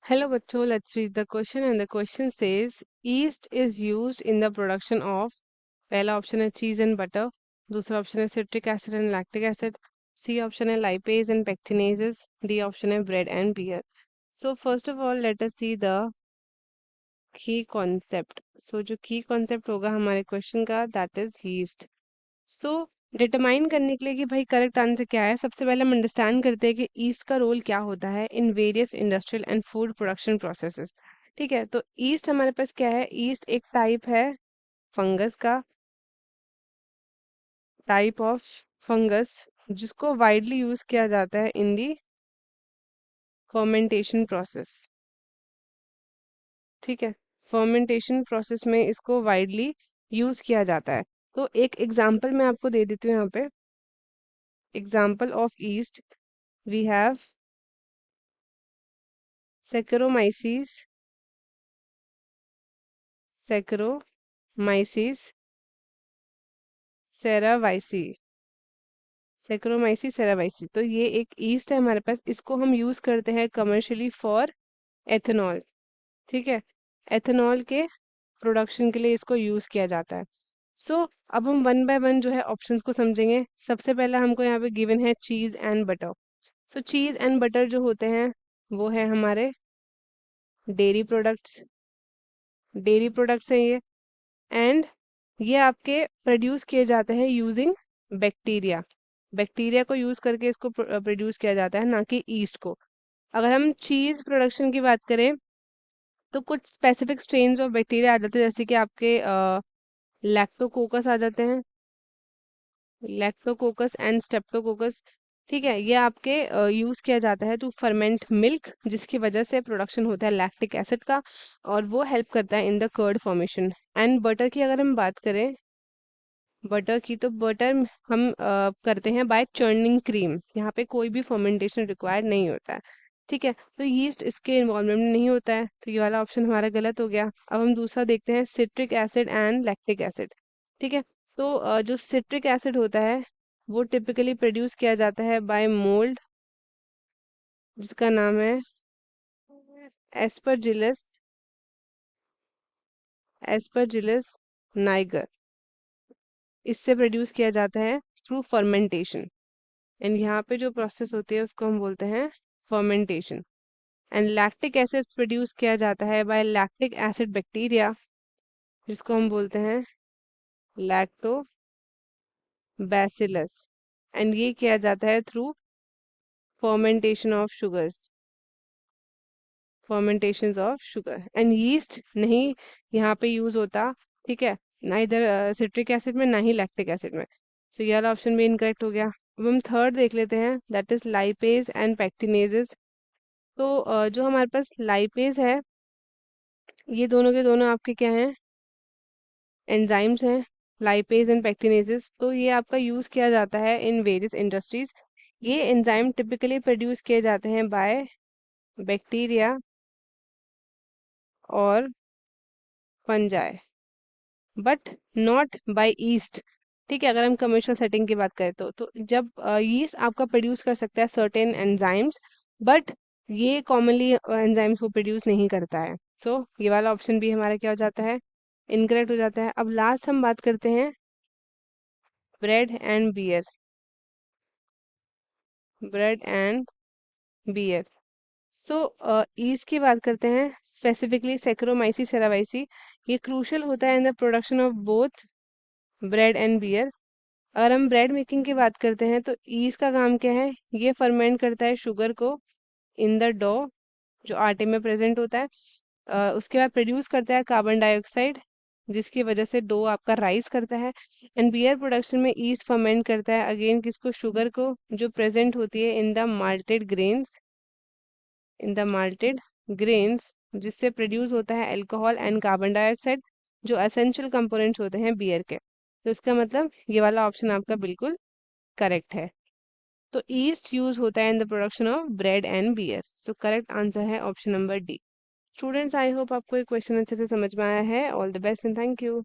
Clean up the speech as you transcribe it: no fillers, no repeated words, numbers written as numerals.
Hello बच्चों, let's read the question and the question says yeast is used in the production of पहला option है cheese and butter, दूसरा option है citric acid and lactic acid, C option है lipase and pectinases, D option है bread and beer. So first of all let us see the key concept. So जो key concept होगा हमारे question का that is yeast. So determine करने के लिए कि भाई करेक्ट आंसर क्या है, सबसे पहले हम अंडरस्टैंड करते हैं कि ईस्ट का रोल क्या होता है in various industrial and food production processes. ठीक है, तो ईस्ट हमारे पास क्या है, ईस्ट एक टाइप है फंगस का, टाइप ऑफ फंगस जिसको वाइडली यूज किया जाता है इन दी फर्मेंटेशन प्रोसेस. ठीक है, फर्मेंटेशन प्रोसेस में इसको वाइडली यूज किया जाता है. तो एक एग्जांपल मैं आपको दे देती हूँ यहाँ पे. Example of yeast we have Saccharomyces, Saccharomyces cerevisiae, Saccharomyces cerevisiae. तो ये एक ईस्ट है हमारे पास, इसको हम यूज करते हैं कमर्शियली फॉर एथेनॉल. ठीक है, एथेनॉल के प्रोडक्शन के लिए इसको यूज किया जाता है. सो अब हम वन बाय वन जो है ऑप्शंस को समझेंगे. सबसे पहला हमको यहाँ पे गिवन है चीज एंड बटर. सो चीज एंड बटर जो होते हैं वो है हमारे डेयरी प्रोडक्ट्स. डेयरी प्रोडक्ट्स हैं ये, एंड ये आपके प्रोड्यूस किए जाते हैं यूजिंग बैक्टीरिया. बैक्टीरिया को यूज करके इसको प्रोड्यूस किया जाता है, ना कि ईस्ट को. अगर हम चीज प्रोडक्शन की बात करें तो कुछ स्पेसिफिक स्ट्रेन्स ऑफ बैक्टीरिया आ जाते हैं, जैसे कि आपके लैक्टोकोकस आ जाते हैं, लैक्टोकोकस एंड स्टेप्टोकोकस. ठीक है, ये आपके यूज किया जाता है टू फर्मेंट मिल्क, जिसकी वजह से प्रोडक्शन होता है लैक्टिक एसिड का, और वो हेल्प करता है in the curd formation. And butter की अगर हम बात करें, बटर की, तो बटर हम करते हैं बाय चर्निंग क्रीम. यहाँ पे कोई भी फर्मेंटेशन रिक्वायर्ड नहीं होता है. ठीक है, तो यीस्ट इसके इन्वॉल्वमेंट में नहीं होता है, तो ये वाला ऑप्शन हमारा गलत हो गया. अब हम दूसरा देखते हैं citric acid and lactic acid. ठीक है, तो जो सिट्रिक एसिड होता है वो टिपिकली प्रोड्यूस किया जाता है बाय मोल्ड, जिसका नाम है एस्परजिलस, एस्परजिलस नाइगर. इससे प्रोड्यूस किया जाता है थ्रू फर्मेंटेशन, एंड यहाँ पे जो प्रोसेस होती है उसको हम बोलते हैं fermentation. And lactic acid produce किया जाता है बाय लैक्टिक एसिड बैक्टीरिया, जिसको हम बोलते हैं लैक्टोबैसिलस. एंड ये किया जाता है through fermentation of sugars, fermentation of sugar. And yeast नहीं यहाँ पे यूज होता. ठीक है, ना इधर सिट्रिक एसिड में, ना ही लैक्टिक एसिड में. तो ये वाला ऑप्शन भी इनकरेक्ट हो गया. अब हम थर्ड देख लेते हैं, दैट इज लाइपेज एंड पेक्टिनेजेस. तो जो हमारे पास लाइपेज है, ये दोनों के दोनों आपके क्या हैं, एंजाइम्स हैं, लाइपेज एंड पेक्टिनेजेस. तो ये आपका यूज किया जाता है इन वेरियस इंडस्ट्रीज. ये एंजाइम टिपिकली प्रोड्यूस किए जाते हैं बाय बैक्टीरिया और fungi, but not by yeast. ठीक है, अगर हम कमर्शियल सेटिंग की बात करें तो जब यीस्ट आपका प्रोड्यूस कर सकता है सर्टेन एंजाइम्स, बट ये कॉमनली एंजाइम्स को प्रोड्यूस नहीं करता है. सो ये वाला ऑप्शन भी हमारा क्या हो जाता है, इनकरेक्ट हो जाता है. अब लास्ट हम बात करते हैं bread and beer. Bread and beer. So yeast की बात करते हैं, स्पेसिफिकली सेक्रोमाइसी सेरावाइसी. ये क्रूशियल होता है in the production of both bread and beer. अगर हम ब्रेड मेकिंग की बात करते हैं तो ईस्ट का काम क्या है, ये फर्मेंट करता है शुगर को इन द डो, जो आटे में प्रेजेंट होता है. उसके बाद प्रोड्यूस करता है कार्बन डाइऑक्साइड, जिसकी वजह से डो आपका राइस करता है. एंड बियर प्रोडक्शन में ईस्ट फर्मेंट करता है अगेन किसको, शुगर को, जो प्रेजेंट होती है in the malted grains, in the malted grains, जिससे प्रोड्यूस होता है अल्कोहल एंड कार्बन डाइऑक्साइड, जो एसेंशियल कंपोनेंट्स होते हैं बियर के. तो इसका मतलब ये वाला ऑप्शन आपका बिल्कुल करेक्ट है. तो ईस्ट यूज होता है in the production of bread and beer. So correct answer है option number D. Students, I hope आपको ये क्वेश्चन अच्छे से समझ में आया है. All the best and thank you.